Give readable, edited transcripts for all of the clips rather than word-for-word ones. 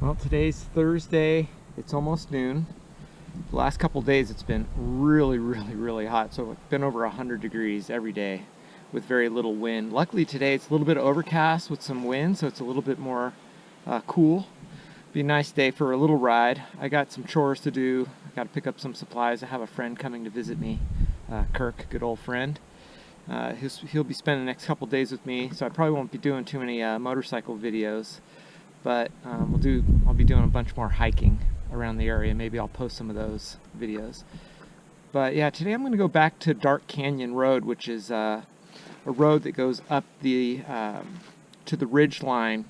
Well, today's Thursday. It's almost noon. The last couple days it's been really hot. So it's been over 100 degrees every day with very little wind. Luckily today it's a little bit overcast with some wind, so it's a little bit more cool. Be a nice day for a little ride. I got some chores to do. I got to pick up some supplies. I have a friend coming to visit me, Kirk, good old friend. He'll be spending the next couple days with me, so I probably won't be doing too many motorcycle videos. But I'll be doing a bunch more hiking around the area. Maybe I'll post some of those videos. But yeah, today I'm going to go back to Dark Canyon Road, which is a road that goes up the to the ridge line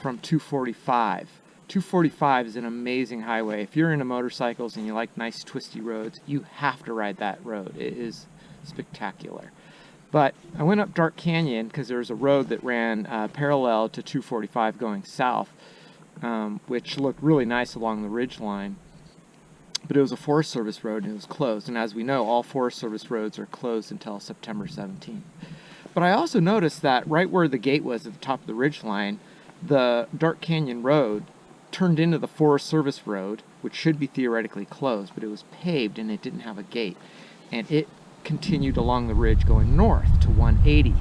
from 245. 245 is an amazing highway. If you're into motorcycles and you like nice twisty roads, you have to ride that road. It is spectacular. But I went up Dark Canyon because there was a road that ran parallel to 245 going south, which looked really nice along the ridge line. But it was a Forest Service road and it was closed. And as we know, all Forest Service roads are closed until September 17th. But I also noticed that right where the gate was at the top of the ridge line, the Dark Canyon Road turned into the Forest Service road, which should be theoretically closed, but it was paved and it didn't have a gate. And it continued along the ridge going north to 180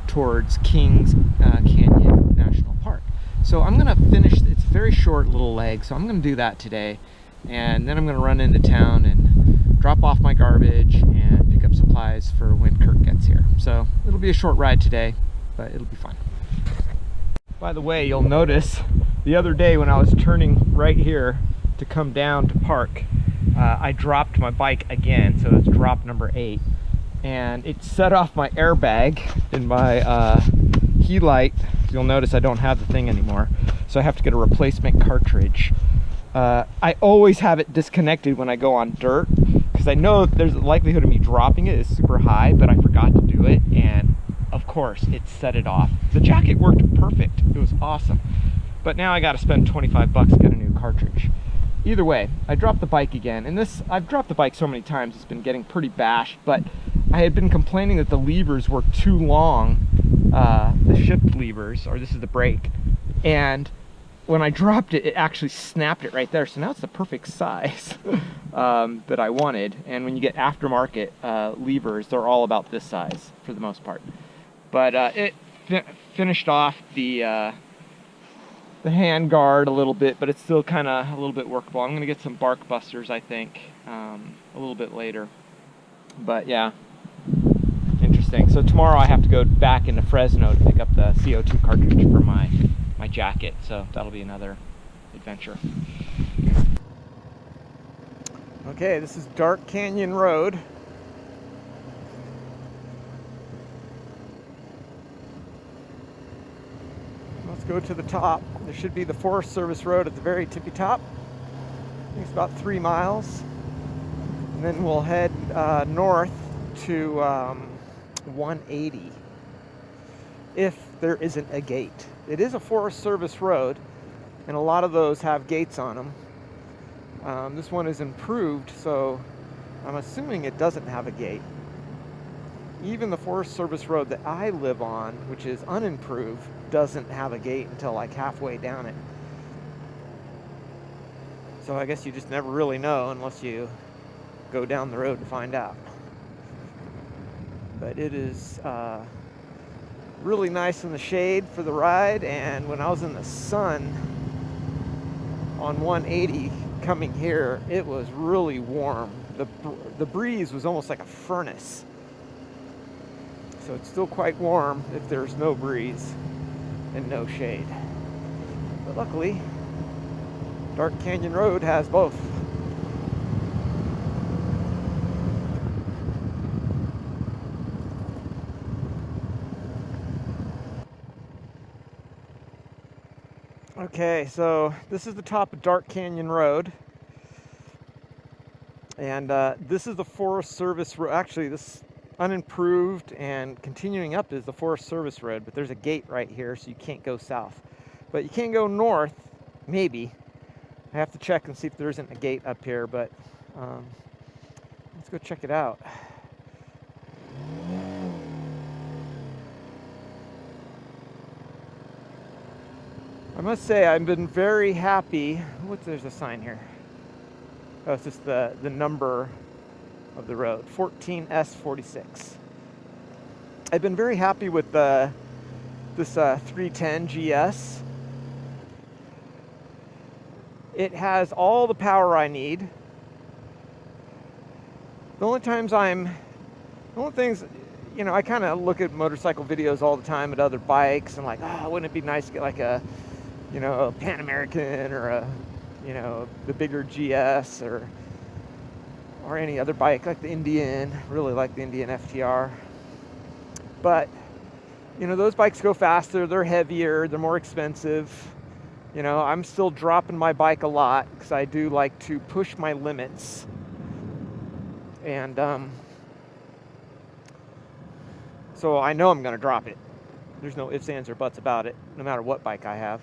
towards Kings Canyon National Park. So I'm going to finish, it's a very short little leg, so I'm going to do that today, and then I'm going to run into town and drop off my garbage and pick up supplies for when Kirk gets here. So it'll be a short ride today, but it'll be fun. By the way, you'll notice the other day when I was turning right here to come down to park, I dropped my bike again, so it's drop number 8, and it set off my airbag in my headlight. You'll notice I don't have the thing anymore, so I have to get a replacement cartridge. I always have it disconnected when I go on dirt, because I know there's a likelihood of me dropping it is super high, but I forgot to do it, and of course it set it off. The jacket worked perfect, it was awesome, but now I got to spend 25 bucks to get a new cartridge. Either way, I dropped the bike again, and I've dropped the bike so many times it's been getting pretty bashed, but I had been complaining that the levers were too long, the shift levers, or this is the brake, and when I dropped it, it actually snapped it right there, so now it's the perfect size that I wanted. And when you get aftermarket levers, they're all about this size for the most part. But it finished off the hand guard a little bit, but it's still kind of a little bit workable. I'm going to get some bark busters, I think, a little bit later. But yeah, interesting. So tomorrow I have to go back into Fresno to pick up the CO2 cartridge for my jacket, so that'll be another adventure. Okay, this is Dark Canyon Road. Let's go to the top. There should be the Forest Service road at the very tippy top. I think it's about 3 miles. And then we'll head north to 180 if there isn't a gate. It is a Forest Service road, and a lot of those have gates on them. This one is improved, so I'm assuming it doesn't have a gate. Even the Forest Service road that I live on, which is unimproved, doesn't have a gate until like halfway down it. So I guess you just never really know unless you go down the road and find out. But it is really nice in the shade for the ride, and when I was in the sun on 180 coming here, it was really warm. The breeze was almost like a furnace. So it's still quite warm if there's no breeze and no shade. But luckily, Dark Canyon Road has both. Okay, so this is the top of Dark Canyon Road. And this is the Forest Service road. Actually, this unimproved and continuing up is the Forest Service road, but there's a gate right here, so you can't go south. But you can go north, maybe. I have to check and see if there isn't a gate up here, but let's go check it out. must say I've been very happy. There's a sign here. Oh, it's just the number of the road, 14S46. I've been very happy with this 310 GS. It has all the power I need. The only things, you know, I kind of look at motorcycle videos all the time at other bikes and like, oh, wouldn't it be nice to get like a, you know, a Pan American or a, you know, the bigger GS or any other bike like the Indian. Really like the Indian FTR. But, you know, those bikes go faster, they're heavier, they're more expensive. You know, I'm still dropping my bike a lot because I do like to push my limits. And so I know I'm going to drop it. There's no ifs, ands, or buts about it, no matter what bike I have.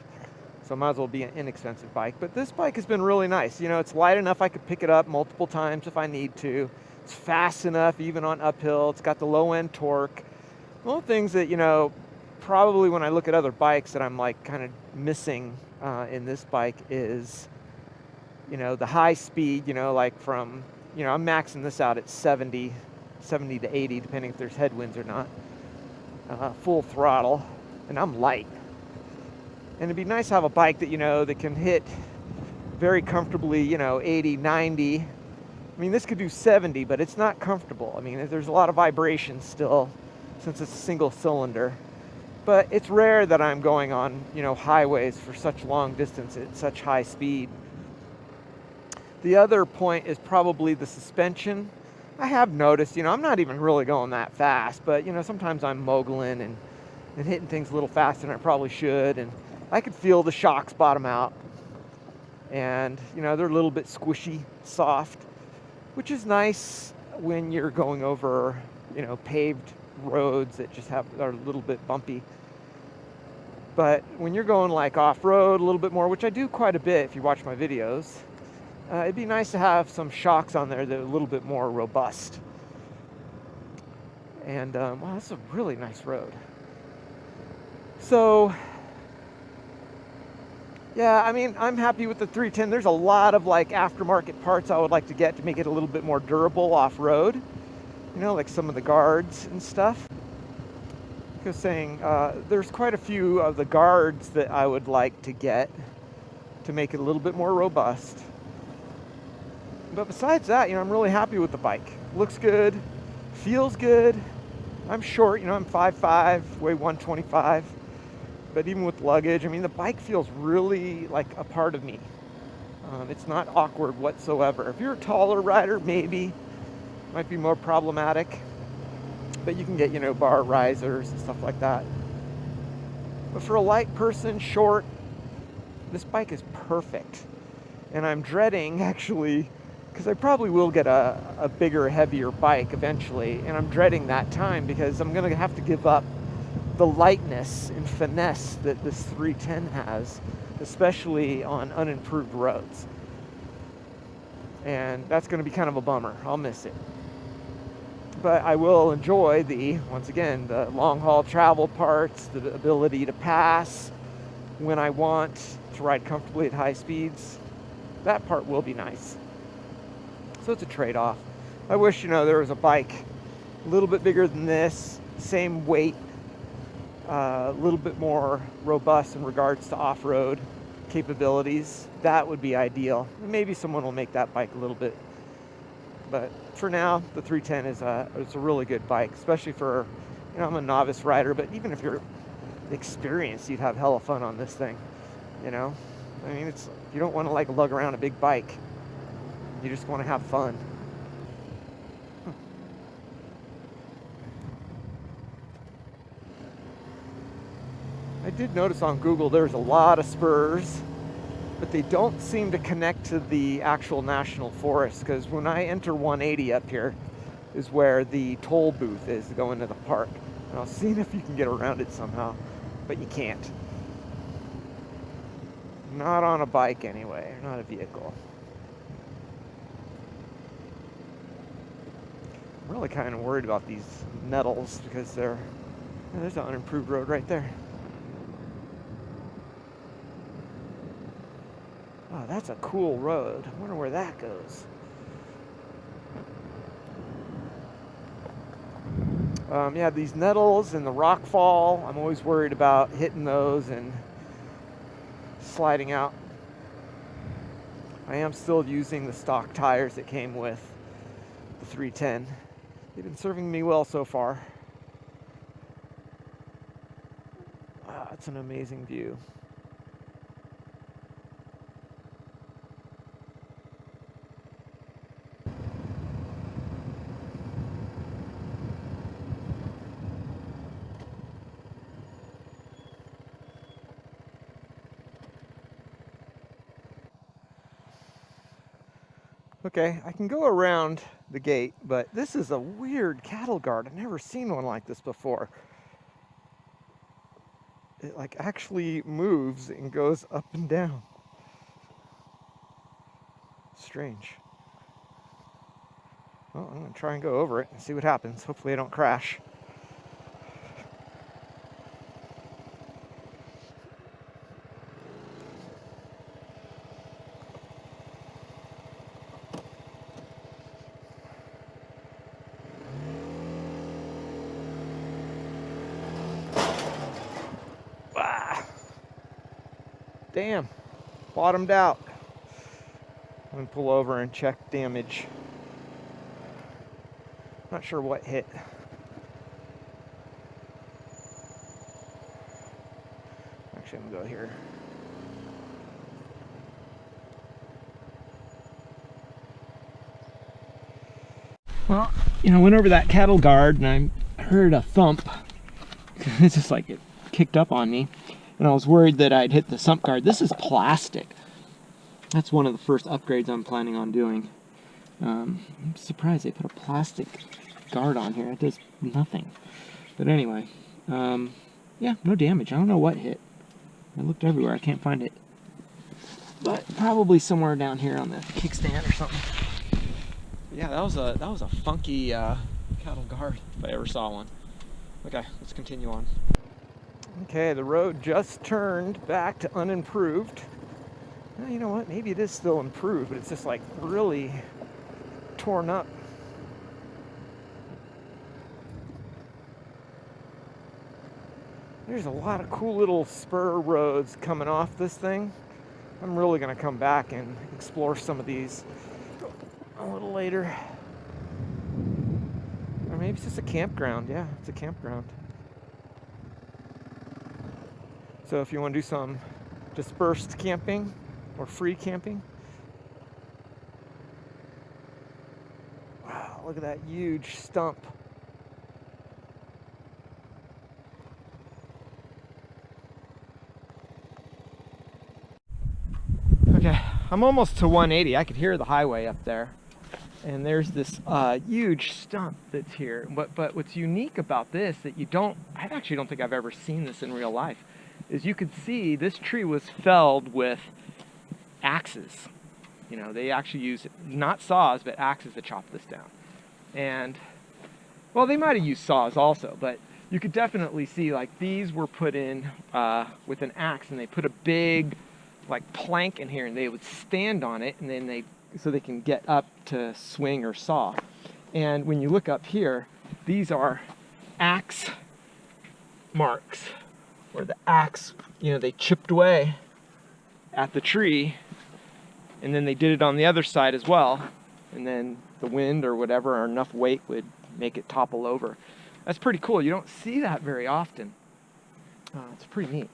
So it might as well be an inexpensive bike. But this bike has been really nice. You know, it's light enough I could pick it up multiple times if I need to. It's fast enough, even on uphill. It's got the low-end torque. One of the things that, you know, probably when I look at other bikes that I'm like kind of missing in this bike is, you know, the high speed, you know, like from, you know, I'm maxing this out at 70 to 80, depending if there's headwinds or not. Full throttle, and I'm light. And it'd be nice to have a bike that, you know, that can hit very comfortably, you know, 80, 90. I mean, this could do 70, but it's not comfortable. I mean, there's a lot of vibration still, since it's a single cylinder. But it's rare that I'm going on, you know, highways for such long distance at such high speed. The other point is probably the suspension. I have noticed, you know, I'm not even really going that fast, but, you know, sometimes I'm moguling and hitting things a little faster than I probably should, and I could feel the shocks bottom out. And, you know, they're a little bit squishy, soft, which is nice when you're going over, you know, paved roads that just are a little bit bumpy. But when you're going like off-road a little bit more, which I do quite a bit if you watch my videos, it'd be nice to have some shocks on there that are a little bit more robust. And wow, that's a really nice road. So yeah, I mean, I'm happy with the 310. There's a lot of like aftermarket parts I would like to get to make it a little bit more durable off-road. You know, like some of the guards and stuff. Because saying, there's quite a few of the guards that I would like to get to make it a little bit more robust. But besides that, you know, I'm really happy with the bike. Looks good, feels good. I'm short, you know, I'm 5'5", weigh 125. But even with luggage, I mean, the bike feels really like a part of me. It's not awkward whatsoever. If you're a taller rider, maybe might be more problematic, but you can get, you know, bar risers and stuff like that. But for a light person, short, this bike is perfect. And I'm dreading, actually, because I probably will get a bigger, heavier bike eventually, and I'm dreading that time because I'm going to have to give up the lightness and finesse that this 310 has, especially on unimproved roads. And that's going to be kind of a bummer. I'll miss it. But I will enjoy once again, the long haul travel parts, the ability to pass when I want to ride comfortably at high speeds. That part will be nice. So it's a trade-off. I wish, you know, there was a bike a little bit bigger than this, same weight, a little bit more robust in regards to off-road capabilities. That would be ideal. Maybe someone will make that bike a little bit. But for now, the 310 is it's a really good bike, especially for, you know, I'm a novice rider, but even if you're experienced, you'd have hella fun on this thing, you know? I mean, you don't want to like lug around a big bike. You just want to have fun. I did notice on Google there's a lot of spurs, but they don't seem to connect to the actual national forest, because when I enter 180 up here is where the toll booth is to go into the park. And I'll see if you can get around it somehow, but you can't. Not on a bike anyway, not a vehicle. I'm really kind of worried about these nettles because there's an unimproved road right there. Oh, that's a cool road. I wonder where that goes. Yeah, these nettles and the rock fall, I'm always worried about hitting those and sliding out. I am still using the stock tires that came with the 310. They've been serving me well so far. It's an amazing view. Okay, I can go around the gate, but this is a weird cattle guard. I've never seen one like this before. It like actually moves and goes up and down. Strange. Well, I'm gonna try and go over it and see what happens. Hopefully I don't crash. Damn, bottomed out. I'm gonna pull over and check damage. Not sure what hit. Actually, I'm gonna go here. Well, I went over that cattle guard and I heard a thump. It's just like it kicked up on me. And I was worried that I'd hit the sump guard. This is plastic. That's one of the first upgrades I'm planning on doing. I'm surprised they put a plastic guard on here. It does nothing. But anyway, yeah, no damage. I don't know what hit. I looked everywhere. I can't find it. But probably somewhere down here on the kickstand or something. But yeah, that was a funky cattle guard if I ever saw one. Okay, let's continue on. Okay, the road just turned back to unimproved. Well, you know what? Maybe it is still improved, but it's just like really torn up. There's a lot of cool little spur roads coming off this thing. I'm really going to come back and explore some of these a little later. Or maybe it's just a campground. Yeah, it's a campground. So if you want to do some dispersed camping or free camping. Wow, look at that huge stump. Okay, I'm almost to 180. I could hear the highway up there. And there's this huge stump that's here. But what's unique about this that I actually don't think I've ever seen this in real life, is you could see this tree was felled with axes. They actually use not saws, but axes to chop this down. And, well, they might have used saws also, but you could definitely see, like, these were put in with an axe, and they put a big, like, plank in here, and they would stand on it, and then so they can get up to swing or saw. And when you look up here, these are axe marks, where the axe, they chipped away at the tree, and then they did it on the other side as well, and then the wind or whatever, or enough weight would make it topple over. That's pretty cool. You don't see that very often. It's pretty neat.